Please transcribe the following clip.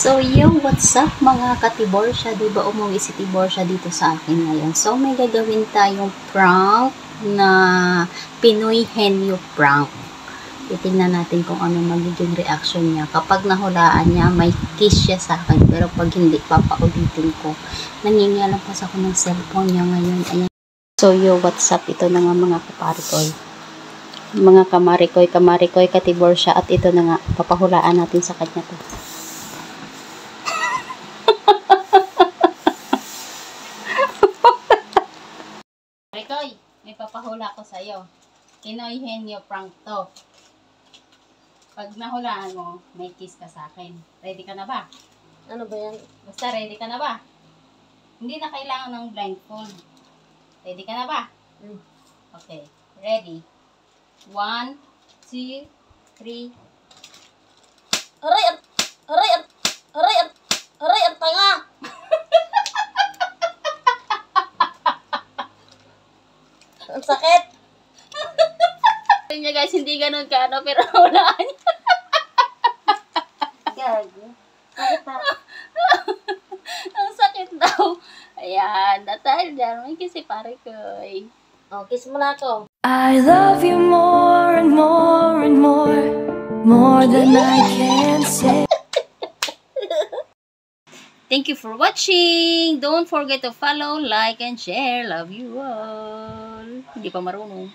So, what's up mga katiborsya? Diba umuwi si Tiborsya dito sa akin ngayon? So, may gagawin tayong prank na Pinoy henyo prank. Titingnan natin kung ano magiging reaction niya. Kapag nahulaan niya, may kiss siya sa akin. Pero pag hindi, papaulitin ko. Nangingialam pa ako ng cellphone niya ngayon. Ayan. So, what's up? Ito na nga mga kaparikoy. Mga kamarikoy, katiborsya. At ito na nga, papahulaan natin sa kanya to. Marikoy, may papahula ko sa'yo. Pinoy henyo prank to. Pag nahulaan mo, may kiss ka sa akin. Ready ka na ba? Ano ba yan? Basta ready ka na ba? Hindi na kailangan ng blindfold. Ready ka na ba? Okay. Ready. 1, 2, 3. Aray, ang tanga! Ang sakit! Niya guys, hindi ganun ka ano, pero nahulaan niya. Gago. Sakit na. Ang sakit daw. Ayan, dahil dyan, may kiss si Parikoy. Oh, kiss mo na ako. I love you more and more and more than I can say. Thank you for watching. Don't forget to follow, like, and share. Love you all. Hindi pa marunong.